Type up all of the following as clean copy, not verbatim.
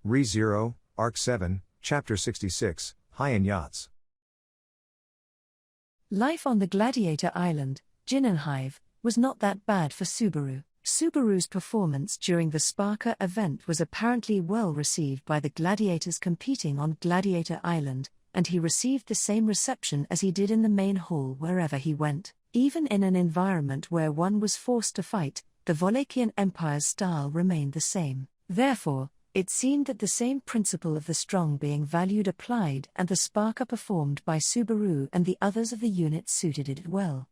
Re-Zero, Arc 7, Chapter 66, Hiain Yatz. Life on the Gladiator Island, Jinnenhive, was not that bad for Subaru. Subaru's performance during the Sparker event was apparently well received by the gladiators competing on Gladiator Island, and he received the same reception as he did in the main hall wherever he went. Even in an environment where one was forced to fight, the Wallachian Empire's style remained the same. Therefore, it seemed that the same principle of the strong being valued applied, and the Sparker performed by Subaru and the others of the unit suited it well.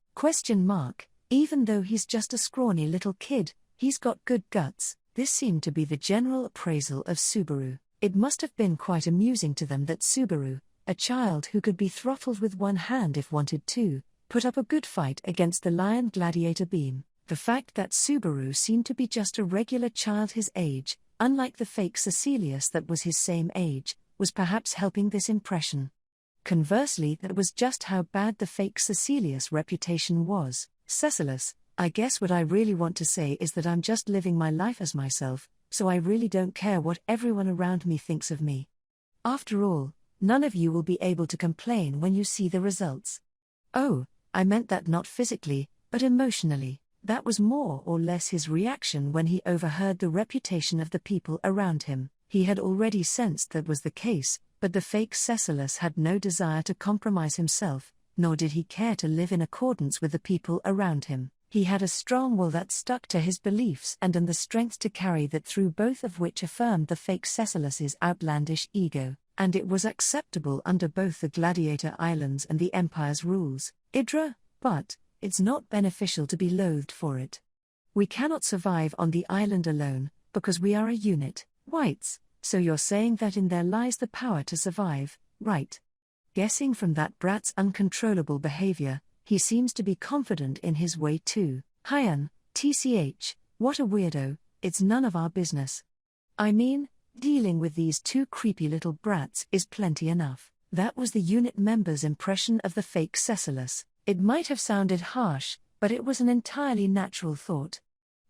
Even though he's just a scrawny little kid, he's got good guts. This seemed to be the general appraisal of Subaru. It must have been quite amusing to them that Subaru, a child who could be throttled with one hand if wanted to, put up a good fight against the lion gladiator beam. The fact that Subaru seemed to be just a regular child his age, unlike the fake Cecilius that was his same age, was perhaps helping this impression. Conversely, that was just how bad the fake Cecilius reputation was. Cecilius, I guess what I really want to say is that I'm just living my life as myself, so I really don't care what everyone around me thinks of me. After all, none of you will be able to complain when you see the results. Oh, I meant that not physically, but emotionally. That was more or less his reaction when he overheard the reputation of the people around him. He had already sensed that was the case, but the fake Cecilius had no desire to compromise himself, nor did he care to live in accordance with the people around him. He had a strong will that stuck to his beliefs and the strength to carry that through, both of which affirmed the fake Cecilius's outlandish ego, and it was acceptable under both the Gladiator Islands and the Empire's rules. But it's not beneficial to be loathed for it. We cannot survive on the island alone, because we are a unit. Whites, so you're saying that in there lies the power to survive, right? Guessing from that brat's uncontrollable behavior, he seems to be confident in his way too. Hiain, tch, what a weirdo, it's none of our business. I mean, dealing with these two creepy little brats is plenty enough. That was the unit member's impression of the fake Cecilius. It might have sounded harsh, but it was an entirely natural thought.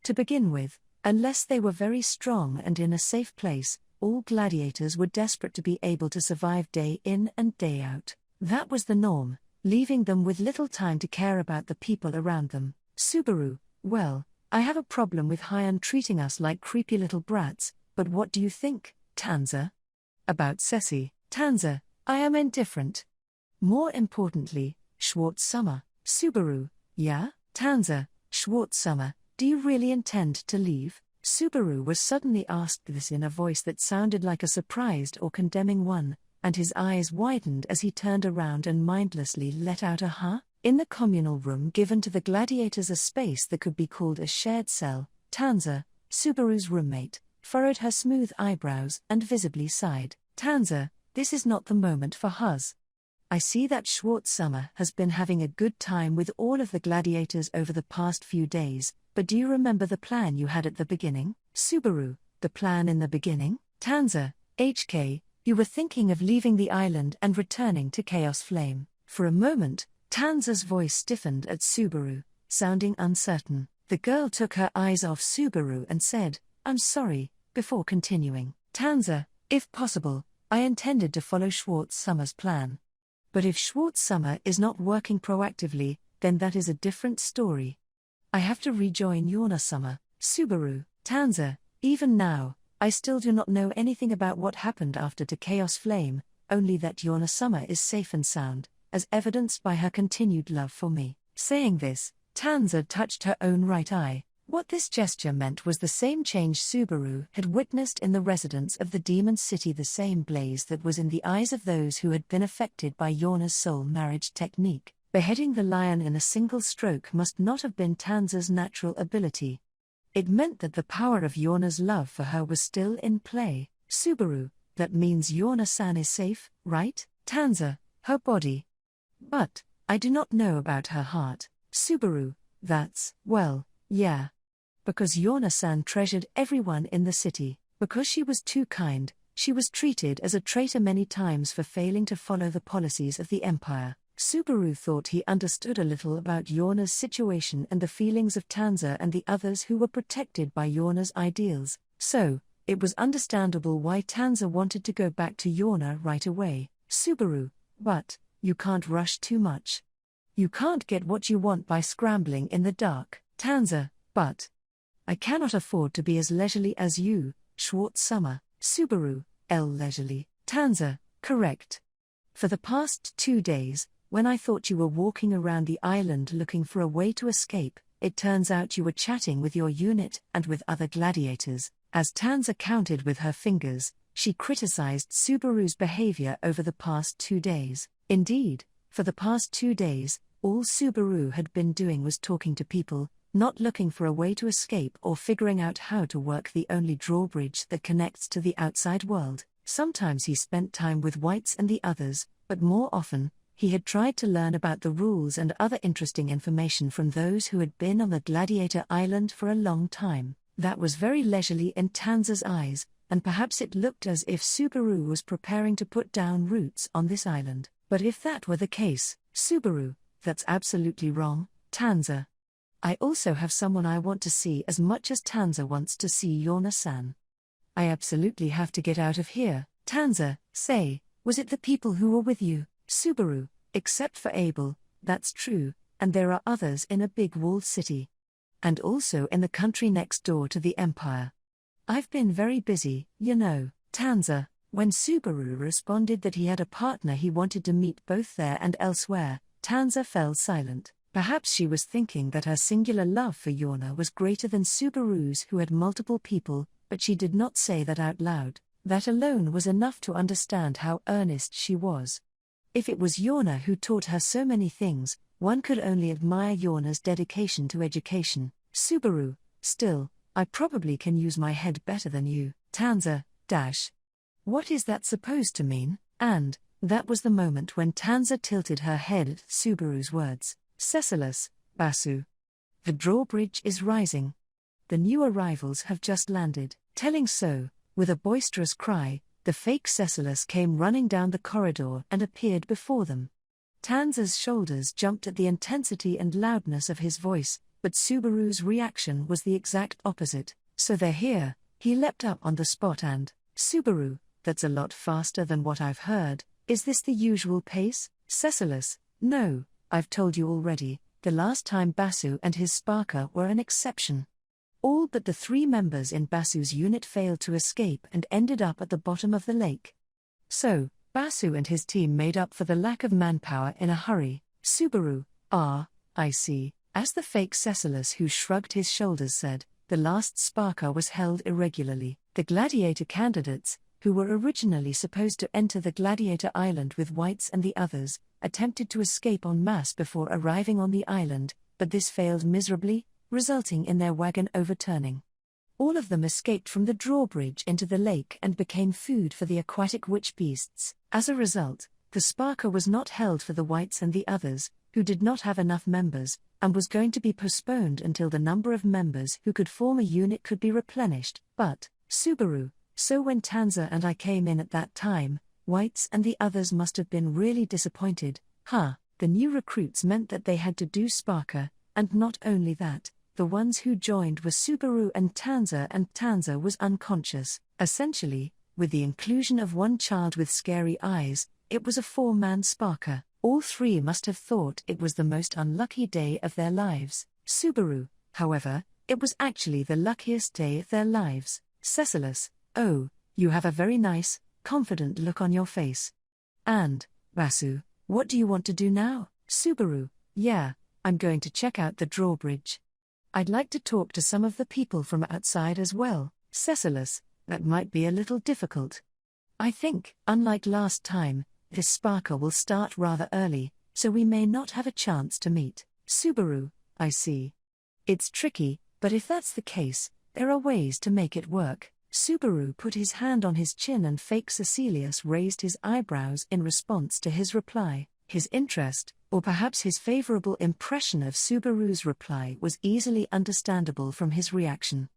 To begin with, unless they were very strong and in a safe place, all gladiators were desperate to be able to survive day in and day out. That was the norm, leaving them with little time to care about the people around them. Subaru, well, I have a problem with Hiain treating us like creepy little brats, but what do you think, Tanza? About Ceci, Tanza, I am indifferent. More importantly, Schwartz-Summer, Subaru, yeah, Tanza, Schwartz-Summer, do you really intend to leave? Subaru was suddenly asked this in a voice that sounded like a surprised or condemning one, and his eyes widened as he turned around and mindlessly let out a huh? In the communal room given to the gladiators, a space that could be called a shared cell, Tanza, Subaru's roommate, furrowed her smooth eyebrows and visibly sighed. Tanza, this is not the moment for huzz. I see that Schwartz-Summer has been having a good time with all of the gladiators over the past few days, but do you remember the plan you had at the beginning? Subaru, the plan in the beginning? Tanza, HK, you were thinking of leaving the island and returning to Chaos Flame. For a moment, Tanza's voice stiffened at Subaru, sounding uncertain. The girl took her eyes off Subaru and said, I'm sorry, before continuing. Tanza, if possible, I intended to follow Schwartz-Summer's plan. But if Schwartz-Summer is not working proactively, then that is a different story. I have to rejoin Yona-Summer. Subaru, Tanza, even now, I still do not know anything about what happened after to Chaos Flame, only that Yona-Summer is safe and sound, as evidenced by her continued love for me. Saying this, Tanza touched her own right eye. What this gesture meant was the same change Subaru had witnessed in the residents of the Demon City, the same blaze that was in the eyes of those who had been affected by Yorna's soul marriage technique. Beheading the lion in a single stroke must not have been Tanza's natural ability. It meant that the power of Yorna's love for her was still in play. Subaru, that means Yorna-san is safe, right? Tanza, her body. But, I do not know about her heart. Subaru, that's, well, yeah. Because Yorna-san treasured everyone in the city. Because she was too kind, she was treated as a traitor many times for failing to follow the policies of the Empire. Subaru thought he understood a little about Yorna's situation and the feelings of Tanza and the others who were protected by Yorna's ideals. So, It was understandable why Tanza wanted to go back to Yorna right away. Subaru, but you can't rush too much. You can't get what you want by scrambling in the dark. Tanza, but I cannot afford to be as leisurely as you, Schwartz Summer. Subaru, leisurely. Tanza, correct. For the past 2 days, when I thought you were walking around the island looking for a way to escape, it turns out you were chatting with your unit and with other gladiators. As Tanza counted with her fingers, she criticized Subaru's behavior over the past 2 days. Indeed, for the past 2 days, all Subaru had been doing was talking to people, not looking for a way to escape or figuring out how to work the only drawbridge that connects to the outside world. Sometimes he spent time with Whites and the others, but more often, he had tried to learn about the rules and other interesting information from those who had been on the Gladiator Island for a long time. That was very leisurely in Tanza's eyes, and perhaps it looked as if Subaru was preparing to put down roots on this island. But if that were the case, Subaru, that's absolutely wrong, Tanza. I also have someone I want to see as much as Tanza wants to see Yorna-san. I absolutely have to get out of here. Tanza, say, was it the people who were with you? Subaru, except for Abel, that's true, and there are others in a big walled city. And also in the country next door to the Empire. I've been very busy, you know. Tanza, when Subaru responded that he had a partner he wanted to meet both there and elsewhere, Tanza fell silent. Perhaps she was thinking that her singular love for Yorna was greater than Subaru's, who had multiple people, but she did not say that out loud. That alone was enough to understand how earnest she was. If it was Yorna who taught her so many things, one could only admire Yorna's dedication to education. Subaru, still, I probably can use my head better than you. Tanza, what is that supposed to mean? And that was the moment when Tanza tilted her head at Subaru's words. Cecilis, Basu. The drawbridge is rising. The new arrivals have just landed. Telling so, with a boisterous cry, the fake Cecilis came running down the corridor and appeared before them. Tanza's shoulders jumped at the intensity and loudness of his voice, but Subaru's reaction was the exact opposite. So they're here. He leapt up on the spot and, Subaru, that's a lot faster than what I've heard. Is this the usual pace? Cecilis, no, I've told you already, the last time Basu and his Sparker were an exception. All but the 3 members in Basu's unit failed to escape and ended up at the bottom of the lake. So, Basu and his team made up for the lack of manpower in a hurry. Subaru, I see. As the fake Cecilis, who shrugged his shoulders, said, the last Sparker was held irregularly. The gladiator candidates, who were originally supposed to enter the Gladiator Island with Whites and the others, attempted to escape en masse before arriving on the island, but this failed miserably, resulting in their wagon overturning. All of them escaped from the drawbridge into the lake and became food for the aquatic witch beasts. As a result, the Sparker was not held for the Whites and the others, who did not have enough members, and was going to be postponed until the number of members who could form a unit could be replenished. But, Subaru, so when Tanza and I came in at that time, Whites and the others must have been really disappointed. The new recruits meant that they had to do Sparker, and not only that, the ones who joined were Subaru and Tanza was unconscious. Essentially, with the inclusion of one child with scary eyes, it was a 4-man Sparker. All 3 must have thought it was the most unlucky day of their lives. Subaru, however, it was actually the luckiest day of their lives. Cecilis, oh, you have a very nice, confident look on your face. And, Basu, what do you want to do now? Subaru, yeah, I'm going to check out the drawbridge. I'd like to talk to some of the people from outside as well. Cecilis, that might be a little difficult. I think, unlike last time, this Sparker will start rather early, so we may not have a chance to meet. Subaru, I see. It's tricky, but if that's the case, there are ways to make it work. Subaru put his hand on his chin and fake Cecilius raised his eyebrows in response to his reply. His interest, or perhaps his favorable impression of Subaru's reply, was easily understandable from his reaction.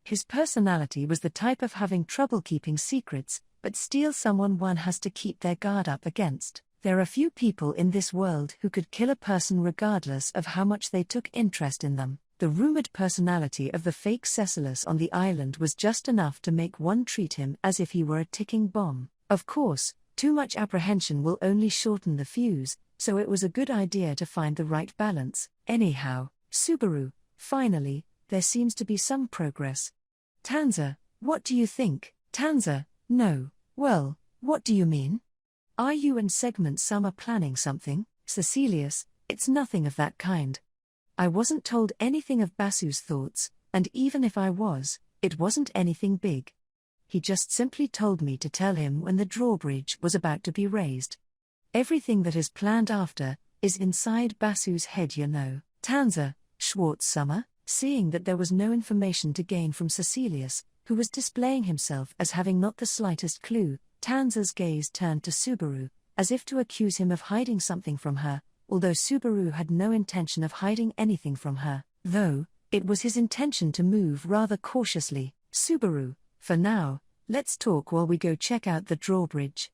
His personality was the type of having trouble keeping secrets, but still someone one has to keep their guard up against. There are few people in this world who could kill a person regardless of how much they took interest in them. The rumored personality of the fake Cecilus on the island was just enough to make one treat him as if he were a ticking bomb. Of course, too much apprehension will only shorten the fuse, so it was a good idea to find the right balance. Anyhow, Subaru, finally, there seems to be some progress. Tanza, what do you think? Tanza, no, well, what do you mean? Are you and Segment Summer planning something? Cecilius, it's nothing of that kind. I wasn't told anything of Basu's thoughts, and even if I was, it wasn't anything big. He just simply told me to tell him when the drawbridge was about to be raised. Everything that is planned after is inside Basu's head, you know. Tanza, Schwartz Summer, seeing that there was no information to gain from Cecilius, who was displaying himself as having not the slightest clue, Tanza's gaze turned to Subaru, as if to accuse him of hiding something from her, although Subaru had no intention of hiding anything from her, though it was his intention to move rather cautiously. Subaru, for now, let's talk while we go check out the drawbridge.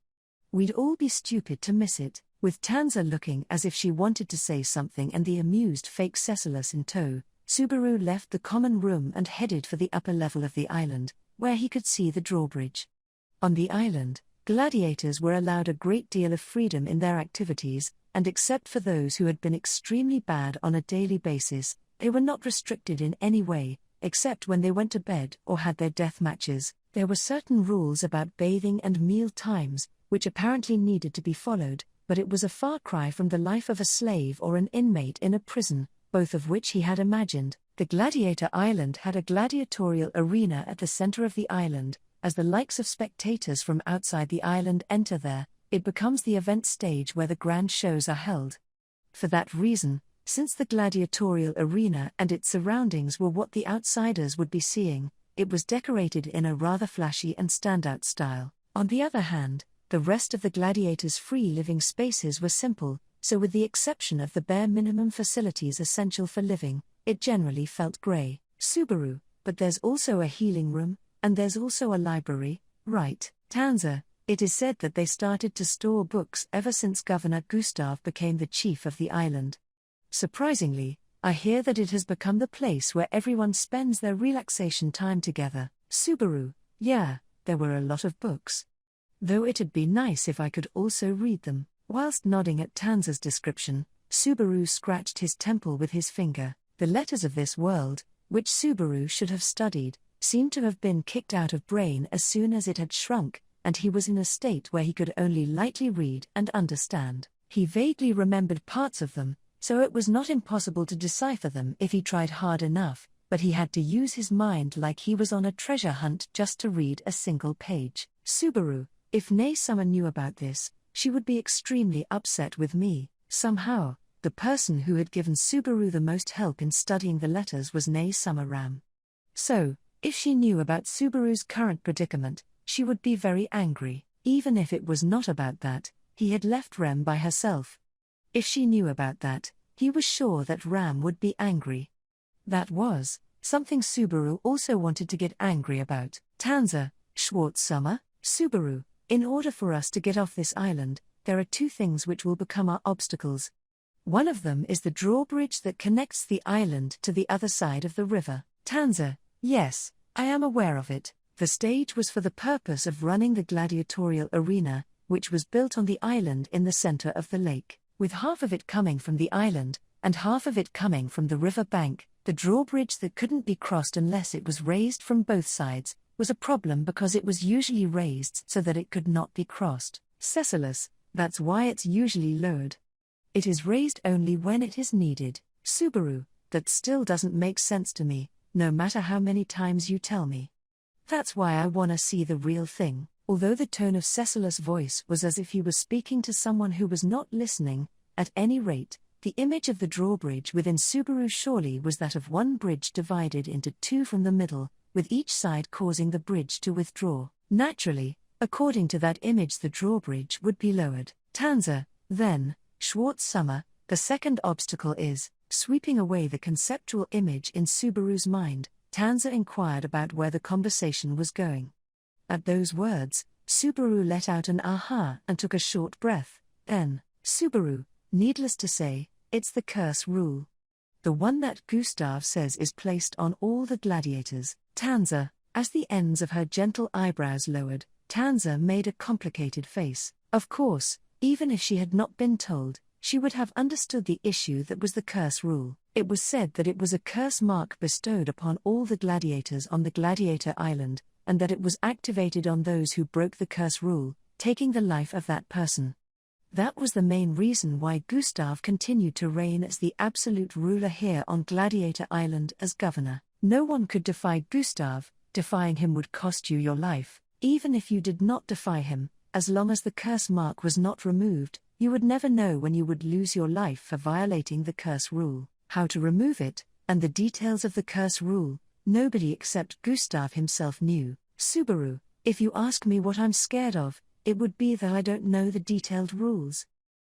We'd all be stupid to miss it. With Tanza looking as if she wanted to say something and the amused fake Cecilus in tow, Subaru left the common room and headed for the upper level of the island, where he could see the drawbridge. On the island, gladiators were allowed a great deal of freedom in their activities, and except for those who had been extremely bad on a daily basis, they were not restricted in any way, except when they went to bed or had their death matches. There were certain rules about bathing and meal times, which apparently needed to be followed, but it was a far cry from the life of a slave or an inmate in a prison, both of which he had imagined. The Gladiator Island had a gladiatorial arena at the center of the island. As the likes of spectators from outside the island enter there, it becomes the event stage where the grand shows are held. For that reason, since the gladiatorial arena and its surroundings were what the outsiders would be seeing, it was decorated in a rather flashy and standout style. On the other hand, the rest of the gladiators' free living spaces were simple, so with the exception of the bare minimum facilities essential for living, it generally felt grey. Subaru, but there's also a healing room, and there's also a library, right? Tanza, it is said that they started to store books ever since Governor Gustav became the chief of the island. Surprisingly, I hear that it has become the place where everyone spends their relaxation time together. Subaru, yeah, there were a lot of books. Though it'd be nice if I could also read them. Whilst nodding at Tanza's description, Subaru scratched his temple with his finger. The letters of this world, which Subaru should have studied, seemed to have been kicked out of brain as soon as it had shrunk, and he was in a state where he could only lightly read and understand. He vaguely remembered parts of them, so it was not impossible to decipher them if he tried hard enough, but he had to use his mind like he was on a treasure hunt just to read a single page. Subaru, if Nay Summer knew about this, she would be extremely upset with me. Somehow, the person who had given Subaru the most help in studying the letters was Nay Summer Ram. So, if she knew about Subaru's current predicament, she would be very angry. Even if it was not about that, he had left Rem by herself. If she knew about that, he was sure that Ram would be angry. That was something Subaru also wanted to get angry about. Tanza, Schwartz Summer, Subaru, in order for us to get off this island, there are two things which will become our obstacles. One of them is the drawbridge that connects the island to the other side of the river. Tanza, yes, I am aware of it. The stage was for the purpose of running the gladiatorial arena, which was built on the island in the center of the lake. With half of it coming from the island, and half of it coming from the river bank, the drawbridge that couldn't be crossed unless it was raised from both sides, was a problem because it was usually raised so that it could not be crossed. Cecilus, that's why it's usually lowered. It is raised only when it is needed. Subaru, that still doesn't make sense to me, no matter how many times you tell me. That's why I wanna see the real thing. Although the tone of Cecilus' voice was as if he was speaking to someone who was not listening, at any rate, the image of the drawbridge within Subaru surely was that of one bridge divided into two from the middle, with each side causing the bridge to withdraw. Naturally, according to that image the drawbridge would be lowered. Tanza, then, Schwartz Summer, the second obstacle is, sweeping away the conceptual image in Subaru's mind, Tanza inquired about where the conversation was going. At those words, Subaru let out an aha and took a short breath. Then, Subaru, needless to say, it's the curse rule. The one that Gustav says is placed on all the gladiators. Tanza, as the ends of her gentle eyebrows lowered, Tanza made a complicated face. Of course, even if she had not been told, she would have understood the issue that was the curse rule. It was said that it was a curse mark bestowed upon all the gladiators on the gladiator island, and that it was activated on those who broke the curse rule, taking the life of that person. That was the main reason why Gustav continued to reign as the absolute ruler here on Gladiator Island as governor. No one could defy Gustav. Defying him would cost you your life. Even if you did not defy him, as long as the curse mark was not removed, you would never know when you would lose your life for violating the curse rule, how to remove it, and the details of the curse rule, nobody except Gustav himself knew. Subaru, if you ask me what I'm scared of, it would be that I don't know the detailed rules.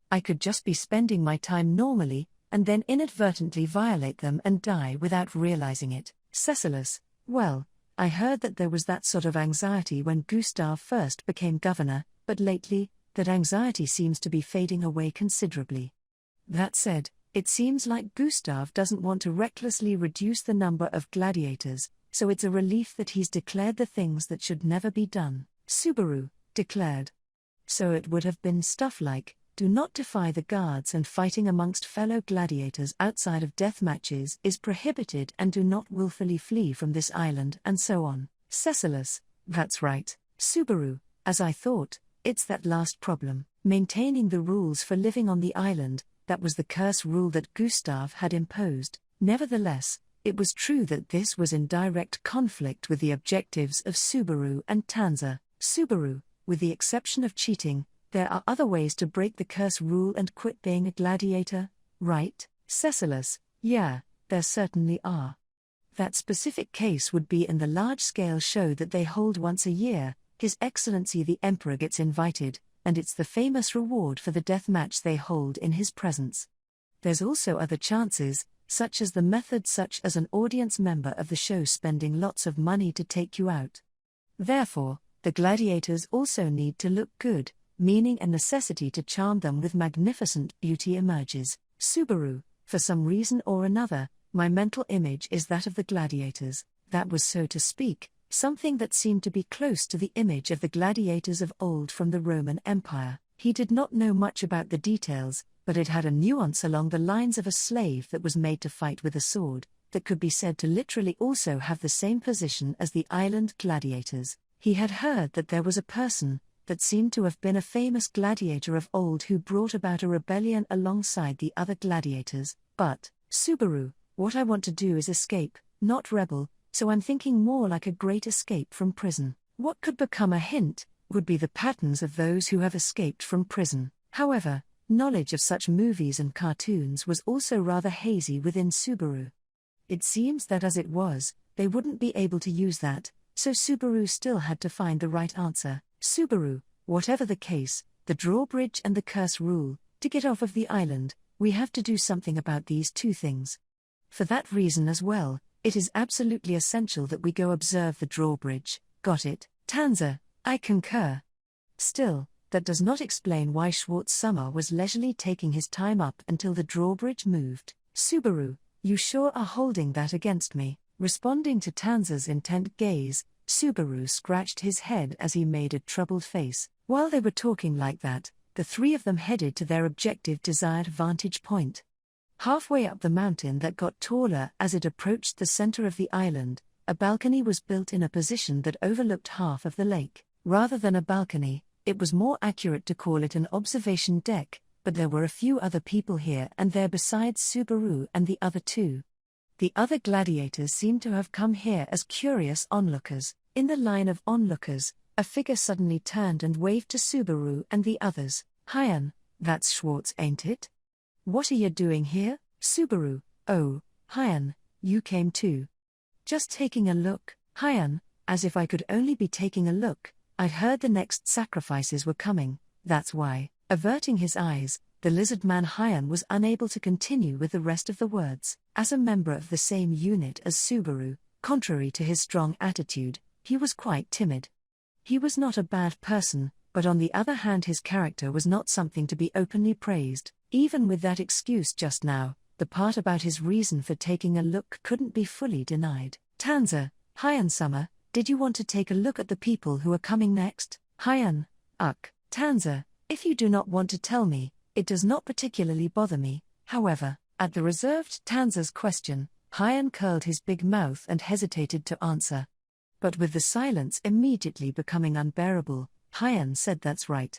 I could just be spending my time normally, and then inadvertently violate them and die without realizing it. Cecilus, well, I heard that there was that sort of anxiety when Gustav first became governor, but lately, that anxiety seems to be fading away considerably. That said, it seems like Gustav doesn't want to recklessly reduce the number of gladiators, so it's a relief that he's declared the things that should never be done. Subaru declared. So it would have been stuff like, do not defy the guards, and fighting amongst fellow gladiators outside of death matches is prohibited, and do not willfully flee from this island, and so on. Cecilus, that's right. Subaru, as I thought, it's that last problem, maintaining the rules for living on the island, that was the curse rule that Gustav had imposed. Nevertheless, it was true that this was in direct conflict with the objectives of Subaru and Tanza. Subaru, with the exception of cheating, there are other ways to break the curse rule and quit being a gladiator, right? Cecilus, yeah, there certainly are. That specific case would be in the large-scale show that they hold once a year. His Excellency the Emperor gets invited, and it's the famous reward for the death match they hold in his presence. There's also other chances, such as the method, such as an audience member of the show spending lots of money to take you out. Therefore, the gladiators also need to look good, meaning a necessity to charm them with magnificent beauty emerges. Subaru, for some reason or another, my mental image is that of the gladiators. That was, so to speak, something that seemed to be close to the image of the gladiators of old from the Roman Empire. He did not know much about the details, but it had a nuance along the lines of a slave that was made to fight with a sword, that could be said to literally also have the same position as the island gladiators. He had heard that there was a person, that seemed to have been a famous gladiator of old, who brought about a rebellion alongside the other gladiators. But, Subaru, what I want to do is escape, not rebel, so I'm thinking more like a great escape from prison. What could become a hint, would be the patterns of those who have escaped from prison. However, knowledge of such movies and cartoons was also rather hazy within Subaru. It seems that as it was, they wouldn't be able to use that, so Subaru still had to find the right answer. Subaru, whatever the case, the drawbridge and the curse rule, to get off of the island, we have to do something about these two things. For that reason as well, it is absolutely essential that we go observe the drawbridge. Got it, Tanza? I concur. Still, that does not explain why Schwartz-Sommer was leisurely taking his time up until the drawbridge moved. Subaru, you sure are holding that against me? Responding to Tanza's intent gaze, Subaru scratched his head as he made a troubled face. While they were talking like that, the three of them headed to their objective desired vantage point. Halfway up the mountain that got taller as it approached the center of the island, a balcony was built in a position that overlooked half of the lake. Rather than a balcony, it was more accurate to call it an observation deck, but there were a few other people here and there besides Subaru and the other two. The other gladiators seemed to have come here as curious onlookers. In the line of onlookers, a figure suddenly turned and waved to Subaru and the others. Hiain, that's Schwartz, ain't it? What are you doing here? Subaru, oh, Hiain, you came too. Just taking a look. Hiain, as if I could only be taking a look. I'd heard the next sacrifices were coming, that's why. Averting his eyes, the lizard man Hiain was unable to continue with the rest of the words. As a member of the same unit as Subaru, contrary to his strong attitude, he was quite timid. He was not a bad person, but on the other hand his character was not something to be openly praised. Even with that excuse just now, the The part about his reason for taking a look couldn't be fully denied. Tanza, Hiain-sama, did you want to take a look at the people who are coming next? Hiain, Tanza, if you do not want to tell me, it does not particularly bother me. However, at the reserved Tanza's question, Hiain curled his big mouth and hesitated to answer. But with the silence immediately becoming unbearable, Hiain said that's right.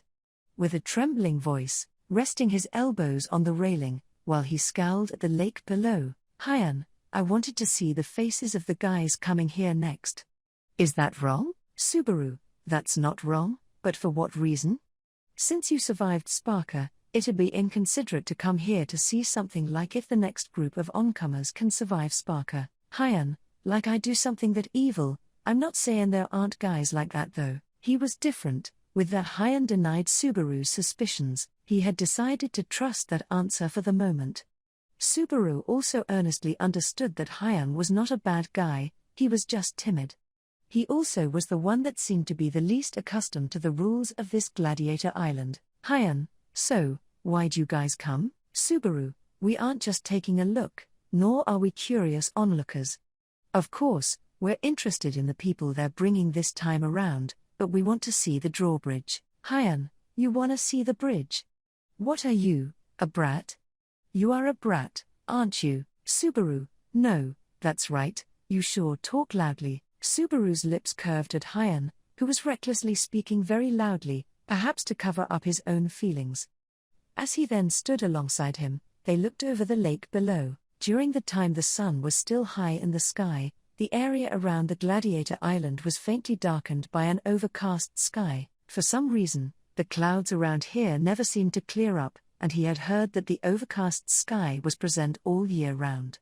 With a trembling voice, resting his elbows on the railing, while he scowled at the lake below, Hiain, I wanted to see the faces of the guys coming here next. Is that wrong? Subaru, that's not wrong, but for what reason? Since you survived Sparker, it'd be inconsiderate to come here to see something like if the next group of oncomers can survive Sparker. Hiain, like I do something that evil, I'm not saying there aren't guys like that though. He was different. With that, Hiain denied Subaru's suspicions. He had decided to trust that answer for the moment. Subaru also earnestly understood that Hiain was not a bad guy, he was just timid. He also was the one that seemed to be the least accustomed to the rules of this gladiator island. Hiain, so, why'd you guys come? Subaru, we aren't just taking a look, nor are we curious onlookers. Of course, we're interested in the people they're bringing this time around, but we want to see the drawbridge. Hiain, you wanna see the bridge? What are you, a brat? You are a brat, aren't you? Subaru, no, that's right, you sure talk loudly. Subaru's lips curved at Hiain, who was recklessly speaking very loudly, perhaps to cover up his own feelings. As he then stood alongside him, they looked over the lake below. During the time the sun was still high in the sky, the area around the gladiator island was faintly darkened by an overcast sky. For some reason, the clouds around here never seemed to clear up, and he had heard that the overcast sky was present all year round.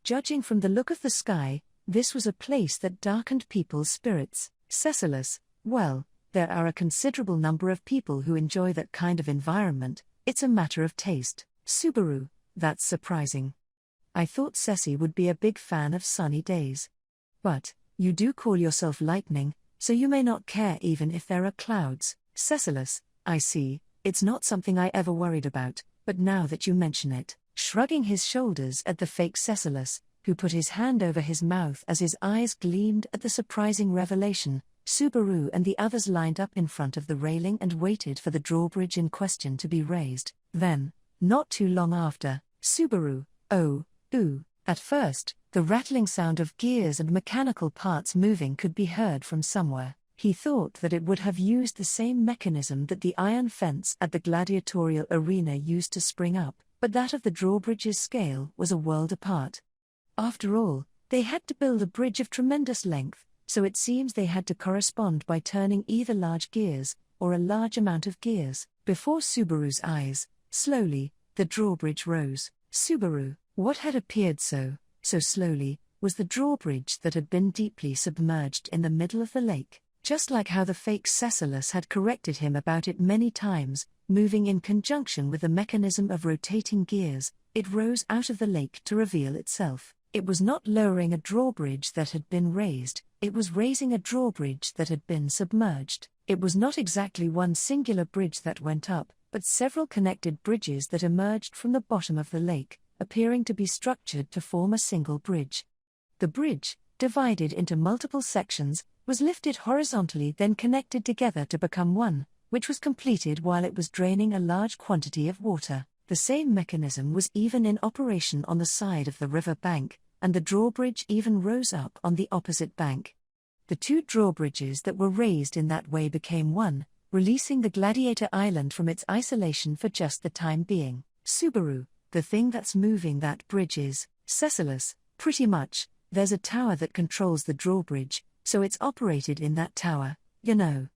Judging from the look of the sky, this was a place that darkened people's spirits. Cecilus, well, there are a considerable number of people who enjoy that kind of environment, it's a matter of taste. Subaru, that's surprising. I thought Ceci would be a big fan of sunny days. But, you do call yourself lightning, so you may not care even if there are clouds. Cecilus, I see, it's not something I ever worried about, but now that you mention it. Shrugging his shoulders at the fake Cecilus, who put his hand over his mouth as his eyes gleamed at the surprising revelation, Subaru and the others lined up in front of the railing and waited for the drawbridge in question to be raised. Then, not too long after, Subaru, at first, the rattling sound of gears and mechanical parts moving could be heard from somewhere. He thought that it would have used the same mechanism that the iron fence at the gladiatorial arena used to spring up, but that of the drawbridge's scale was a world apart. After all, they had to build a bridge of tremendous length, so it seems they had to correspond by turning either large gears, or a large amount of gears. Before Subaru's eyes, slowly, the drawbridge rose. Subaru, what had appeared so slowly, was the drawbridge that had been deeply submerged in the middle of the lake. Just like how the fake Cecilus had corrected him about it many times, moving in conjunction with the mechanism of rotating gears, it rose out of the lake to reveal itself. It was not lowering a drawbridge that had been raised, it was raising a drawbridge that had been submerged. It was not exactly one singular bridge that went up, but several connected bridges that emerged from the bottom of the lake, appearing to be structured to form a single bridge. The bridge, divided into multiple sections, was lifted horizontally then connected together to become one, which was completed while it was draining a large quantity of water. The same mechanism was even in operation on the side of the river bank, and the drawbridge even rose up on the opposite bank. The two drawbridges that were raised in that way became one, releasing the gladiator island from its isolation for just the time being. Subaru, the thing that's moving that bridge is Cecilus, pretty much. There's a tower that controls the drawbridge, so it's operated in that tower, you know.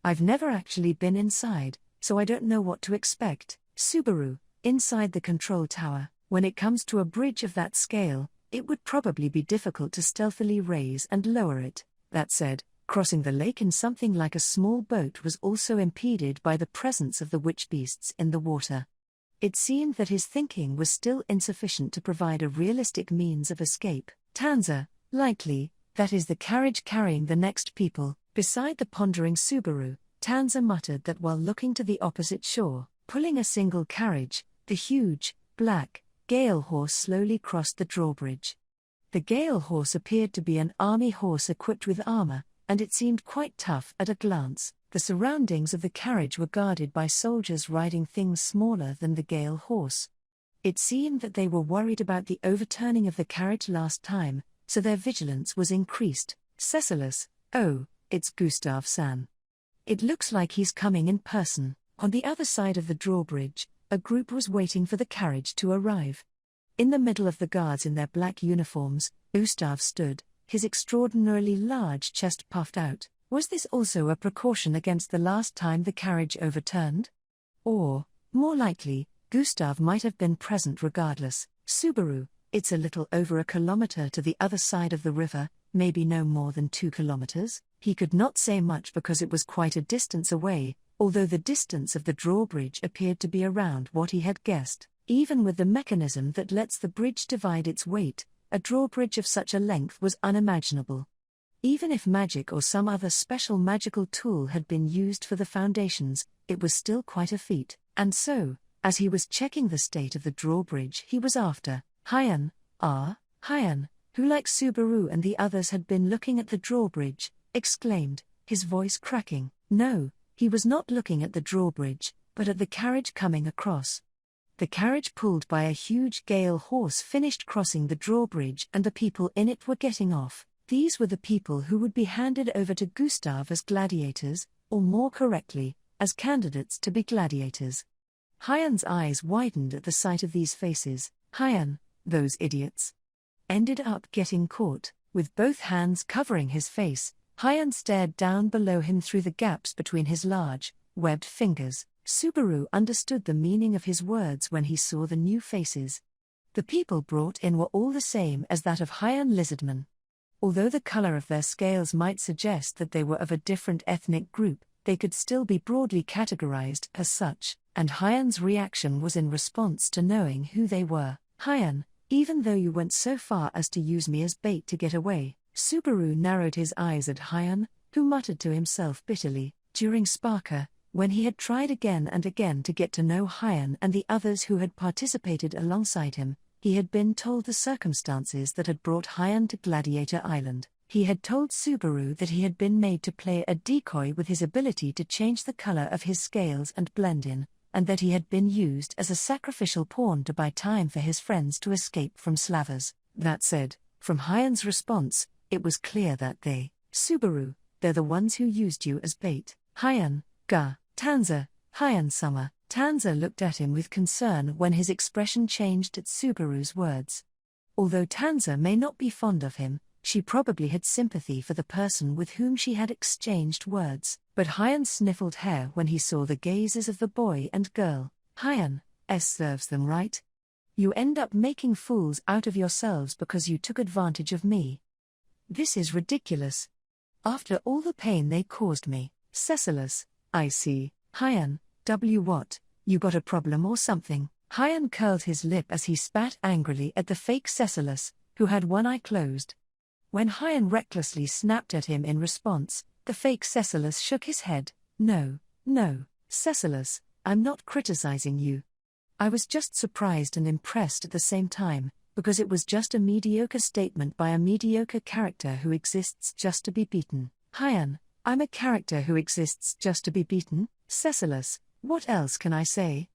I've never actually been inside, so I don't know what to expect. Subaru, inside the control tower, when it comes to a bridge of that scale, it would probably be difficult to stealthily raise and lower it. That said, crossing the lake in something like a small boat was also impeded by the presence of the witch beasts in the water. It seemed that his thinking was still insufficient to provide a realistic means of escape. Tanza, likely, that is the carriage carrying the next people. Beside the pondering Subaru, Tanza muttered that while looking to the opposite shore, pulling a single carriage, the huge, black, gale horse slowly crossed the drawbridge. The gale horse appeared to be an army horse equipped with armor, and it seemed quite tough at a glance. The surroundings of the carriage were guarded by soldiers riding things smaller than the gale horse. It seemed that they were worried about the overturning of the carriage last time, so their vigilance was increased. Cecilus, oh, it's Gustav-san. It looks like he's coming in person. On the other side of the drawbridge, a group was waiting for the carriage to arrive. In the middle of the guards in their black uniforms, Gustav stood, his extraordinarily large chest puffed out. Was this also a precaution against the last time the carriage overturned? Or, more likely, Gustav might have been present regardless. Subaru, it's a little over a kilometer to the other side of the river, maybe no more than 2 kilometers. He could not say much because it was quite a distance away, although the distance of the drawbridge appeared to be around what he had guessed. Even with the mechanism that lets the bridge divide its weight, a drawbridge of such a length was unimaginable. Even if magic or some other special magical tool had been used for the foundations, it was still quite a feat. And so, as he was checking the state of the drawbridge he was after, Hiain, Hiain, who like Subaru and the others had been looking at the drawbridge, exclaimed, his voice cracking. No, he was not looking at the drawbridge, but at the carriage coming across. The carriage pulled by a huge gale horse finished crossing the drawbridge and the people in it were getting off. These were the people who would be handed over to Gustav as gladiators, or more correctly, as candidates to be gladiators. Hiain's eyes widened at the sight of these faces. Hiain, those idiots, ended up getting caught. With both hands covering his face, Hiain stared down below him through the gaps between his large, webbed fingers. Subaru understood the meaning of his words when he saw the new faces. The people brought in were all the same as that of Hiain lizardmen. Although the color of their scales might suggest that they were of a different ethnic group, they could still be broadly categorized as such, and Hiain's reaction was in response to knowing who they were. Hiain, even though you went so far as to use me as bait to get away. Subaru narrowed his eyes at Hiain, who muttered to himself bitterly. During Sparker, when he had tried again and again to get to know Hiain and the others who had participated alongside him, he had been told the circumstances that had brought Hiain to Gladiator Island. He had told Subaru that he had been made to play a decoy with his ability to change the color of his scales and blend in, and that he had been used as a sacrificial pawn to buy time for his friends to escape from Slavers. That said, from Hiain's response, it was clear that Subaru, they're the ones who used you as bait. Hiain, Tanza, Hiain Summer. Tanza looked at him with concern when his expression changed at Subaru's words. Although Tanza may not be fond of him, she probably had sympathy for the person with whom she had exchanged words. But Hiain sniffled hair when he saw the gazes of the boy and girl. Hiain serves them right. You end up making fools out of yourselves because you took advantage of me. This is ridiculous. After all the pain they caused me. Cecilus, I see. Hiain, what? You got a problem or something? Hiain curled his lip as he spat angrily at the fake Cecilus, who had one eye closed. When Hiain recklessly snapped at him in response, the fake Cecilus shook his head. No, Cecilus, I'm not criticizing you. I was just surprised and impressed at the same time, because it was just a mediocre statement by a mediocre character who exists just to be beaten. Hiain, I'm a character who exists just to be beaten? Cecilus, what else can I say?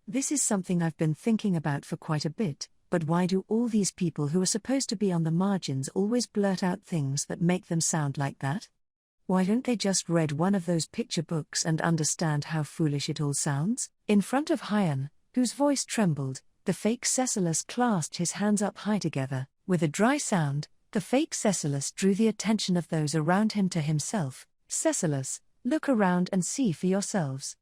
This is something I've been thinking about for quite a bit, but why do all these people who are supposed to be on the margins always blurt out things that make them sound like that? Why don't they just read one of those picture books and understand how foolish it all sounds? In front of Hiain, whose voice trembled, the fake Cecilus clasped his hands up high together. With a dry sound, the fake Cecilus drew the attention of those around him to himself. Cecilus, look around and see for yourselves.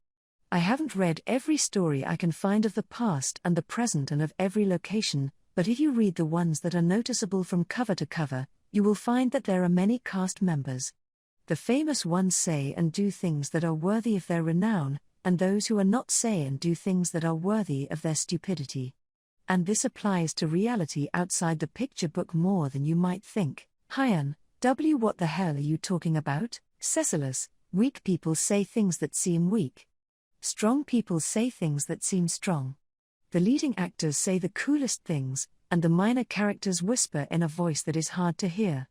I haven't read every story I can find of the past and the present and of every location, but if you read the ones that are noticeable from cover to cover, you will find that there are many cast members. The famous ones say and do things that are worthy of their renown, and those who are not say and do things that are worthy of their stupidity. And this applies to reality outside the picture book more than you might think. Hiain, what the hell are you talking about? Cecilus, weak people say things that seem weak. Strong people say things that seem strong. The leading actors say the coolest things, and the minor characters whisper in a voice that is hard to hear.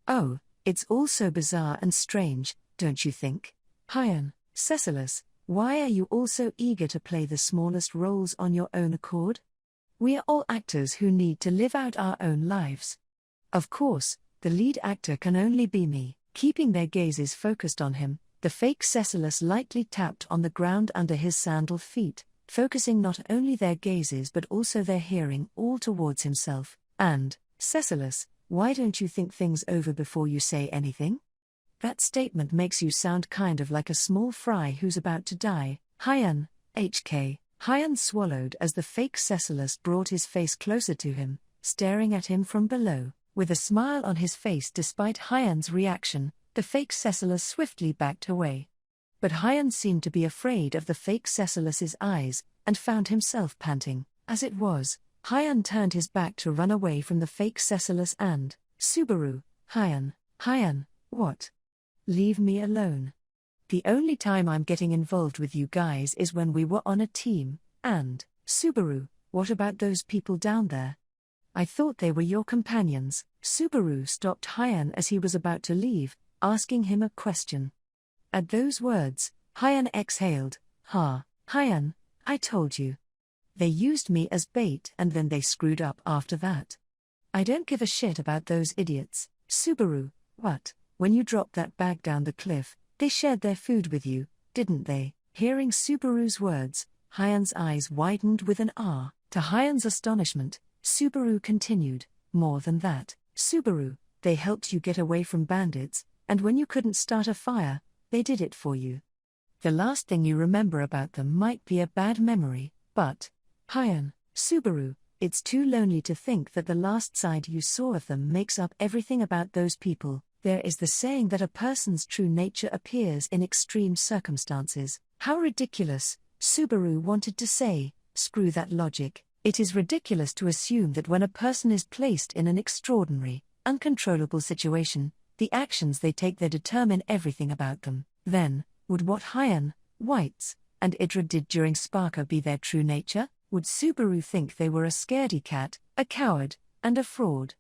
Oh, it's all so bizarre and strange, don't you think? Hiain, Cecilus, why are you all so eager to play the smallest roles on your own accord? We are all actors who need to live out our own lives. Of course, the lead actor can only be me. Keeping their gazes focused on him, the fake Cecilus lightly tapped on the ground under his sandaled feet, focusing not only their gazes but also their hearing all towards himself. And, Cecilus, why don't you think things over before you say anything? That statement makes you sound kind of like a small fry who's about to die. Hiain, HK. Hiain swallowed as the fake Cecilus brought his face closer to him, staring at him from below. With a smile on his face despite Hiain's reaction, the fake Cecilus swiftly backed away. But Hiain seemed to be afraid of the fake Cecilus's eyes, and found himself panting. As it was, Hiain turned his back to run away from the fake Cecilus and, Subaru, Hiain, what? Leave me alone. The only time I'm getting involved with you guys is when we were on a team, and, Subaru, what about those people down there? I thought they were your companions. Subaru stopped Hiain as he was about to leave, asking him a question. At those words, Hiain exhaled. Hiain, I told you. They used me as bait and then they screwed up after that. I don't give a shit about those idiots. Subaru, what? When you dropped that bag down the cliff, they shared their food with you, didn't they? Hearing Subaru's words, Hiain's eyes widened with an ah. To Hiain's astonishment, Subaru continued, more than that. Subaru, they helped you get away from bandits, and when you couldn't start a fire, they did it for you. The last thing you remember about them might be a bad memory, but, Hiain, Subaru, it's too lonely to think that the last side you saw of them makes up everything about those people. There is the saying that a person's true nature appears in extreme circumstances. How ridiculous, Subaru wanted to say, screw that logic. It is ridiculous to assume that when a person is placed in an extraordinary, uncontrollable situation, the actions they take there determine everything about them. Then, would what Hiain, Yatz, and Idra did during Sparka be their true nature? Would Subaru think they were a scaredy cat, a coward, and a fraud?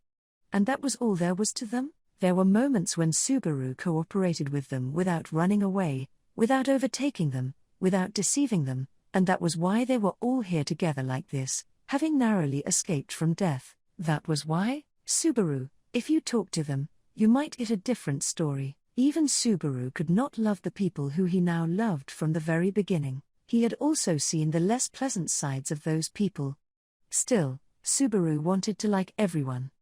And that was all there was to them? There were moments when Subaru cooperated with them without running away, without overtaking them, without deceiving them, and that was why they were all here together like this, having narrowly escaped from death. That was why, Subaru, if you talked to them, you might get a different story. Even Subaru could not love the people who he now loved from the very beginning. He had also seen the less pleasant sides of those people. Still, Subaru wanted to like everyone.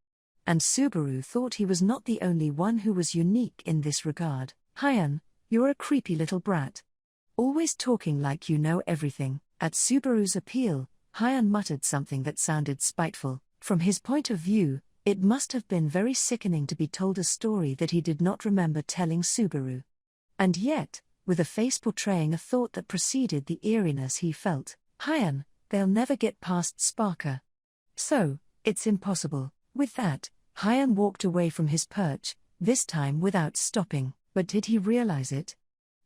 And Subaru thought he was not the only one who was unique in this regard. Hiain, you're a creepy little brat. Always talking like you know everything. At Subaru's appeal, Hiain muttered something that sounded spiteful. From his point of view, it must have been very sickening to be told a story that he did not remember telling Subaru. And yet, with a face portraying a thought that preceded the eeriness he felt, Hiain, they'll never get past Sparka. So, it's impossible. With that, Hiain walked away from his perch, this time without stopping. But did he realize it?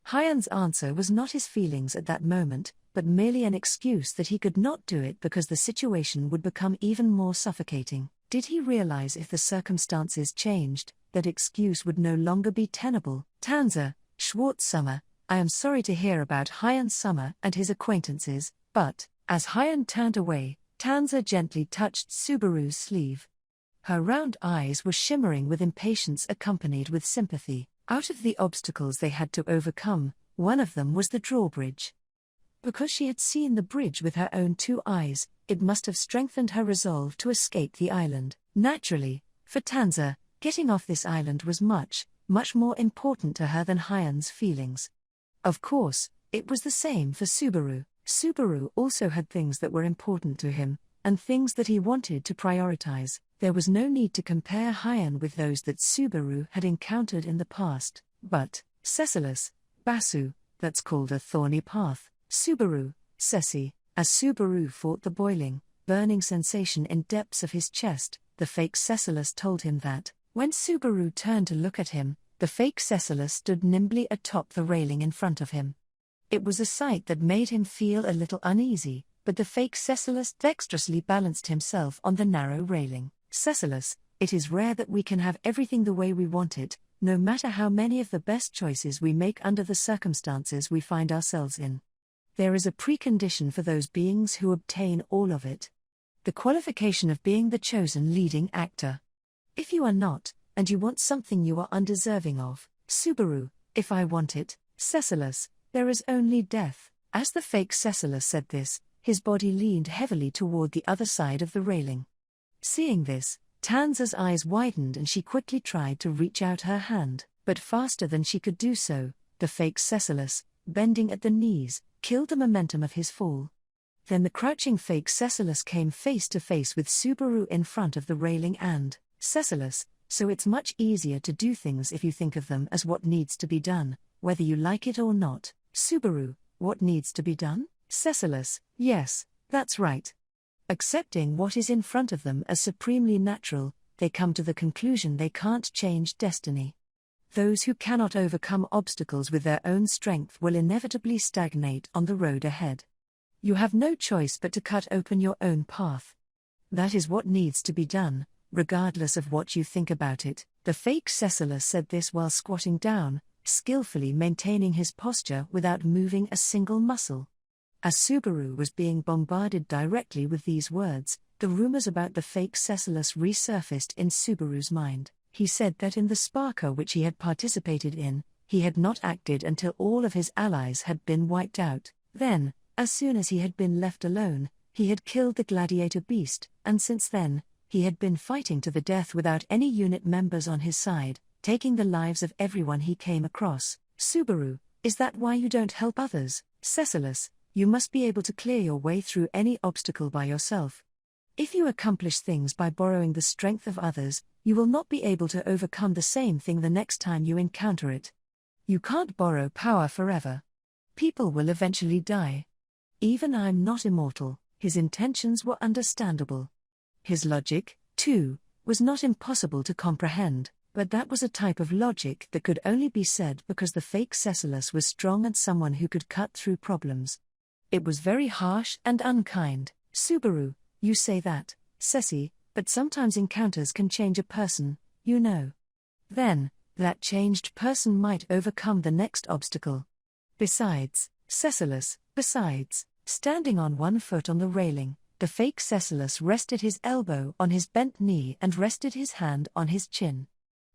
Hiain's answer was not his feelings at that moment, but merely an excuse that he could not do it because the situation would become even more suffocating. Did he realize if the circumstances changed, that excuse would no longer be tenable? Tanza, Schwartz Summer, I am sorry to hear about Hiain Summer and his acquaintances, but, as Hiain turned away, Tanza gently touched Subaru's sleeve. Her round eyes were shimmering with impatience accompanied with sympathy. Out of the obstacles they had to overcome, one of them was the drawbridge. Because she had seen the bridge with her own two eyes, it must have strengthened her resolve to escape the island. Naturally, for Tanza, getting off this island was much more important to her than Hiain's feelings. Of course, it was the same for Subaru. Subaru also had things that were important to him, and things that he wanted to prioritize. There was no need to compare Hiain with those that Subaru had encountered in the past. But, Cecilus, Basu, that's called a thorny path. Subaru, Ceci, as Subaru fought the boiling, burning sensation in depths of his chest, the fake Cecilus told him that. When Subaru turned to look at him, the fake Cecilus stood nimbly atop the railing in front of him. It was a sight that made him feel a little uneasy, but the fake Cecilus dexterously balanced himself on the narrow railing. Cecilus, it is rare that we can have everything the way we want it, no matter how many of the best choices we make under the circumstances we find ourselves in. There is a precondition for those beings who obtain all of it. The qualification of being the chosen leading actor. If you are not, and you want something you are undeserving of, Subaru, if I want it, Cecilus, there is only death. As the fake Cecilus said this, his body leaned heavily toward the other side of the railing. Seeing this, Tanza's eyes widened and she quickly tried to reach out her hand, but faster than she could do so, the fake Cecilus, bending at the knees, killed the momentum of his fall. Then the crouching fake Cecilus came face to face with Subaru in front of the railing and, Cecilus, so it's much easier to do things if you think of them as what needs to be done, whether you like it or not. Subaru, what needs to be done? Cecilus, yes, that's right. Accepting what is in front of them as supremely natural, they come to the conclusion they can't change destiny. Those who cannot overcome obstacles with their own strength will inevitably stagnate on the road ahead. You have no choice but to cut open your own path. That is what needs to be done, regardless of what you think about it. The fake Cecilus said this while squatting down, skillfully maintaining his posture without moving a single muscle. As Subaru was being bombarded directly with these words, the rumors about the fake Cecilus resurfaced in Subaru's mind. He said that in the Sparker which he had participated in, he had not acted until all of his allies had been wiped out. Then, as soon as he had been left alone, he had killed the gladiator beast, and since then, he had been fighting to the death without any unit members on his side, taking the lives of everyone he came across. Subaru, is that why you don't help others? Cecilus, you must be able to clear your way through any obstacle by yourself. If you accomplish things by borrowing the strength of others, you will not be able to overcome the same thing the next time you encounter it. You can't borrow power forever. People will eventually die. Even I'm not immortal. His intentions were understandable. His logic, too, was not impossible to comprehend, but that was a type of logic that could only be said because the fake Cecilus was strong and someone who could cut through problems. It was very harsh and unkind. Subaru, you say that, Ceci, but sometimes encounters can change a person, you know. Then, that changed person might overcome the next obstacle. Besides, Cecilus, standing on one foot on the railing, the fake Cecilus rested his elbow on his bent knee and rested his hand on his chin.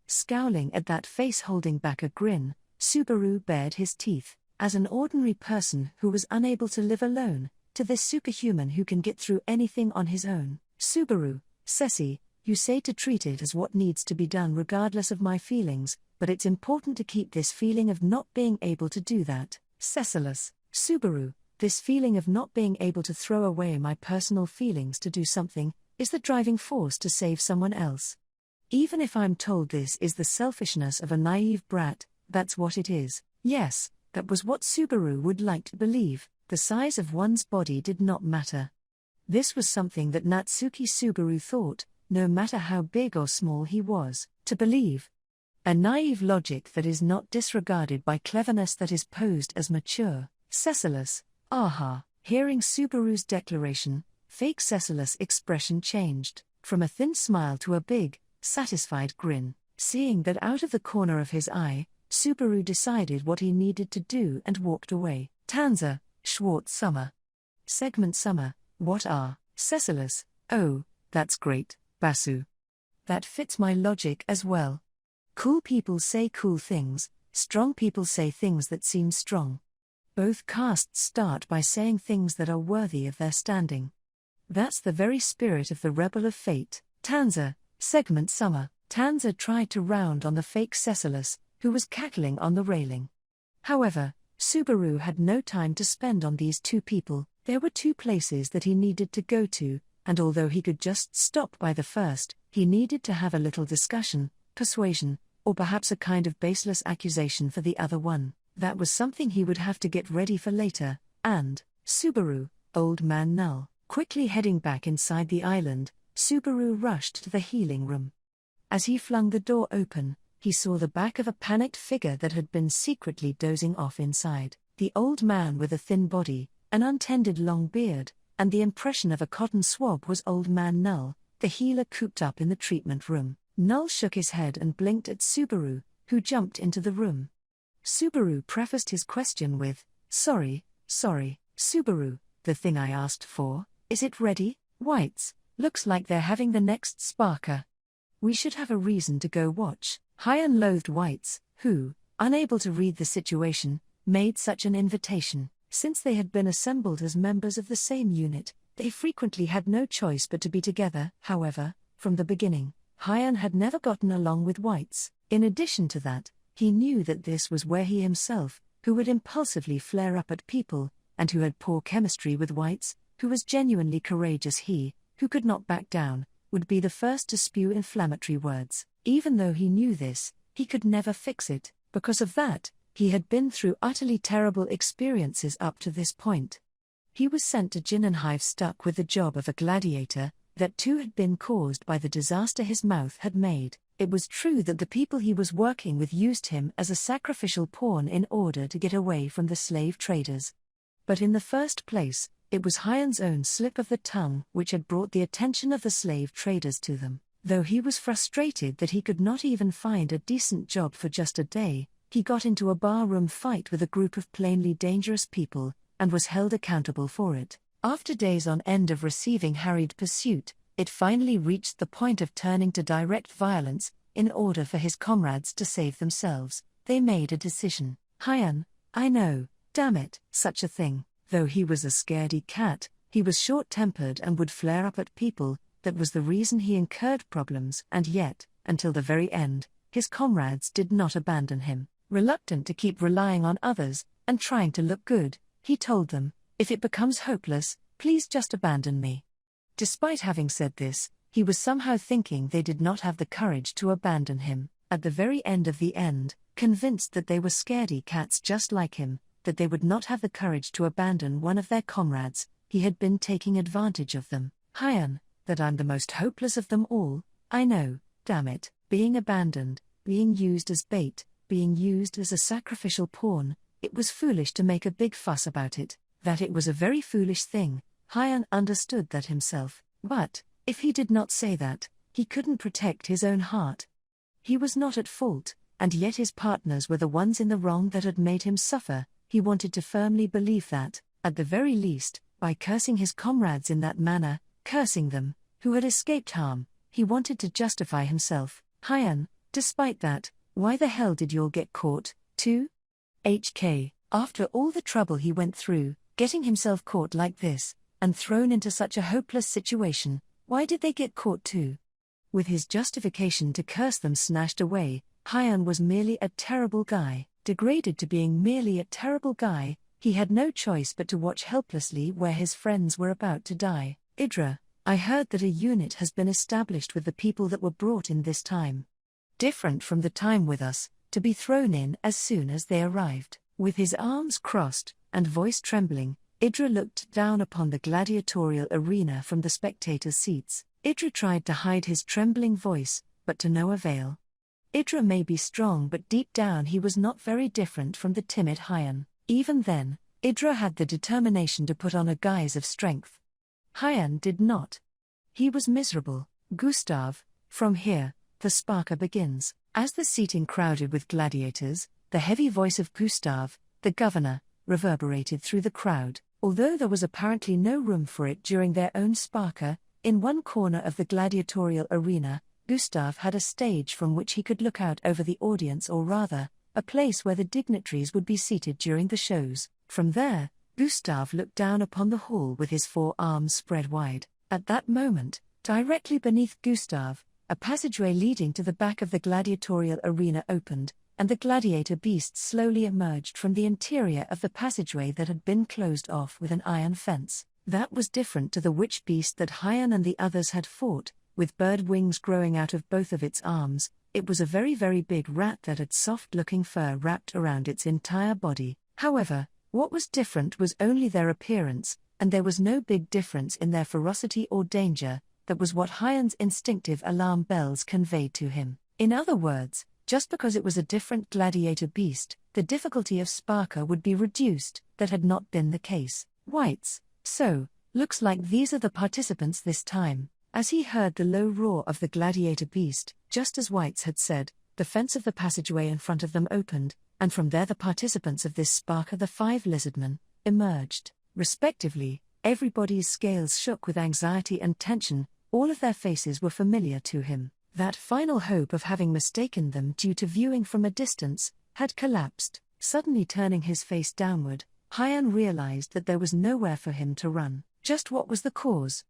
Scowling at that face holding back a grin, Subaru bared his teeth. As an ordinary person who was unable to live alone, to this superhuman who can get through anything on his own. Subaru, Ceci, you say to treat it as what needs to be done regardless of my feelings, but it's important to keep this feeling of not being able to do that. Cecilus, Subaru, this feeling of not being able to throw away my personal feelings to do something, is the driving force to save someone else. Even if I'm told this is the selfishness of a naive brat, that's what it is. Yes, that was what Subaru would like to believe. The size of one's body did not matter. This was something that Natsuki Subaru thought, no matter how big or small he was, to believe. A naive logic that is not disregarded by cleverness that is posed as mature. Cecilus, aha. Hearing Subaru's declaration, fake Cecilus' expression changed, from a thin smile to a big, satisfied grin. Seeing that out of the corner of his eye, Subaru decided what he needed to do and walked away. Tanza, Schwartz Summer. Segment Summer, what are? Cecilus, oh, that's great, Basu. That fits my logic as well. Cool people say cool things, strong people say things that seem strong. Both castes start by saying things that are worthy of their standing. That's the very spirit of the Rebel of Fate. Tanza, Segment Summer. Tanza tried to round on the fake Cecilus, who was cackling on the railing. However, Subaru had no time to spend on these two people. There were two places that he needed to go to, and although he could just stop by the first, he needed to have a little discussion, persuasion, or perhaps a kind of baseless accusation for the other one. That was something he would have to get ready for later, and, Subaru, Old Man Null. Quickly heading back inside the island, Subaru rushed to the healing room. As he flung the door open, he saw the back of a panicked figure that had been secretly dozing off inside. The old man with a thin body, an untended long beard, and the impression of a cotton swab was Old Man Null, the healer cooped up in the treatment room. Null shook his head and blinked at Subaru, who jumped into the room. Subaru prefaced his question with, Sorry, Subaru, the thing I asked for, is it ready? Whites, looks like they're having the next Sparker. We should have a reason to go watch. Hiain loathed Whites, who, unable to read the situation, made such an invitation. Since they had been assembled as members of the same unit, they frequently had no choice but to be together. However, from the beginning, Hiain had never gotten along with Whites. In addition to that, he knew that this was where he himself, who would impulsively flare up at people, and who had poor chemistry with Whites, who was genuinely courageous, who could not back down, would be the first to spew inflammatory words. Even though he knew this, he could never fix it. Because of that, he had been through utterly terrible experiences up to this point. He was sent to Jinnenhive stuck with the job of a gladiator, that too had been caused by the disaster his mouth had made. It was true that the people he was working with used him as a sacrificial pawn in order to get away from the slave traders. But in the first place, it was Hiain's own slip of the tongue which had brought the attention of the slave traders to them. Though he was frustrated that he could not even find a decent job for just a day, he got into a barroom fight with a group of plainly dangerous people, and was held accountable for it. After days on end of receiving harried pursuit, it finally reached the point of turning to direct violence. In order for his comrades to save themselves, they made a decision. Hiain, I know, damn it, such a thing. Though he was a scaredy cat, he was short-tempered and would flare up at people. That was the reason he incurred problems, and yet, until the very end, his comrades did not abandon him. Reluctant to keep relying on others, and trying to look good, he told them, if it becomes hopeless, please just abandon me. Despite having said this, he was somehow thinking they did not have the courage to abandon him. At the very end of the end, convinced that they were scaredy cats just like him, that they would not have the courage to abandon one of their comrades, he had been taking advantage of them. Hiain, that I'm the most hopeless of them all, I know, damn it, being abandoned, being used as bait, being used as a sacrificial pawn, it was foolish to make a big fuss about it, that it was a very foolish thing. Hiain understood that himself, but, if he did not say that, he couldn't protect his own heart. He was not at fault, and yet his partners were the ones in the wrong that had made him suffer. He wanted to firmly believe that, at the very least, by cursing his comrades in that manner, cursing them, who had escaped harm, he wanted to justify himself. Hiain, despite that, why the hell did y'all get caught, too? HK, after all the trouble he went through, getting himself caught like this, and thrown into such a hopeless situation, why did they get caught too? With his justification to curse them snatched away, Hiain was merely a terrible guy. Degraded to being merely a terrible guy, he had no choice but to watch helplessly where his friends were about to die. Idra, I heard that a unit has been established with the people that were brought in this time. Different from the time with us, to be thrown in as soon as they arrived. With his arms crossed, and voice trembling, Idra looked down upon the gladiatorial arena from the spectators' seats. Idra tried to hide his trembling voice, but to no avail. Idra may be strong, but deep down he was not very different from the timid Hiain. Even then, Idra had the determination to put on a guise of strength. Hiain did not. He was miserable. Gustav, from here, the Sparker begins. As the seating crowded with gladiators, the heavy voice of Gustav, the governor, reverberated through the crowd. Although there was apparently no room for it during their own Sparker, in one corner of the gladiatorial arena, Gustav had a stage from which he could look out over the audience, or rather, a place where the dignitaries would be seated during the shows. From there, Gustav looked down upon the hall with his 4 arms spread wide. At that moment, directly beneath Gustav, a passageway leading to the back of the gladiatorial arena opened, and the gladiator beasts slowly emerged from the interior of the passageway that had been closed off with an iron fence. That was different to the witch beast that Hiain and the others had fought, with bird wings growing out of both of its arms. It was a very, very big rat that had soft-looking fur wrapped around its entire body. However, what was different was only their appearance, and there was no big difference in their ferocity or danger. That was what Hiain's instinctive alarm bells conveyed to him. In other words, just because it was a different gladiator beast, the difficulty of Sparker would be reduced. That had not been the case. Whites, so, Looks like these are the participants this time. As he heard the low roar of the gladiator beast, just as Whites had said, the fence of the passageway in front of them opened, and from there the participants of this sparker, the 5 lizardmen, emerged. Respectively, everybody's scales shook with anxiety and tension. All of their faces were familiar to him. That final hope of having mistaken them due to viewing from a distance had collapsed. Suddenly turning his face downward, Hiain realized that there was nowhere for him to run. Just what was the cause?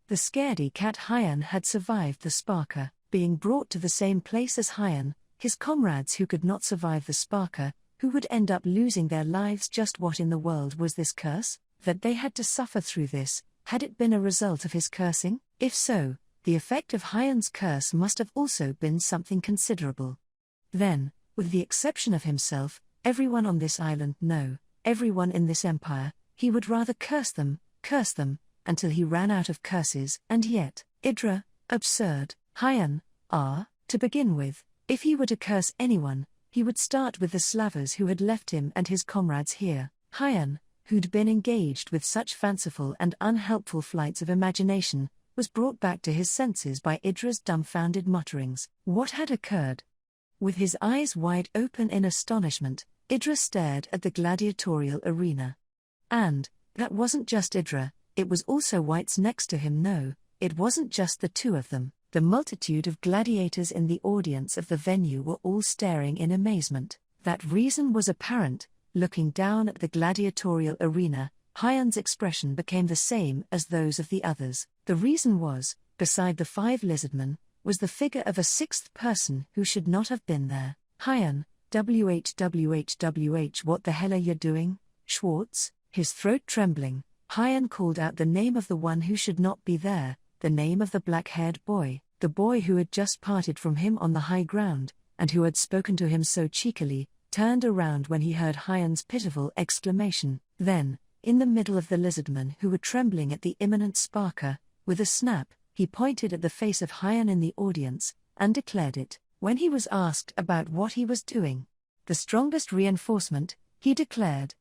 The scaredy cat Hiain had survived the sparker, being brought to the same place as Hiain, his comrades who could not survive the sparker, who would end up losing their lives. Just what in the world was this curse? That they had to suffer through this, had it been a result of his cursing? If so, the effect of Hiain's curse must have also been something considerable. Then, with the exception of himself, everyone on this island, no, everyone in this empire, he would rather curse them, until he ran out of curses. And yet, Idra, absurd. Hiain, to begin with, if he were to curse anyone, he would start with the slavers who had left him and his comrades here. Hiain, who'd been engaged with such fanciful and unhelpful flights of imagination, was brought back to his senses by Idra's dumbfounded mutterings. What had occurred? With his eyes wide open in astonishment, Idra stared at the gladiatorial arena. And that wasn't just Idra, it was also Whites next to him. No, it wasn't just the two of them. The multitude of gladiators in the audience of the venue were all staring in amazement. That reason was apparent. Looking down at the gladiatorial arena, Hiain's expression became the same as those of the others. The reason was, beside the 5 lizardmen, was the figure of a 6th person who should not have been there. Hiain, WHWHWH, what the hell are you doing, Schwartz? His throat trembling, Hiain called out the name of the one who should not be there, the name of the black-haired boy, the boy who had just parted from him on the high ground, and who had spoken to him so cheekily, turned around when he heard Hiain's pitiful exclamation. Then, in the middle of the lizardmen who were trembling at the imminent sparker, with a snap, he pointed at the face of Hiain in the audience, and declared it. When he was asked about what he was doing, the strongest reinforcement, he declared,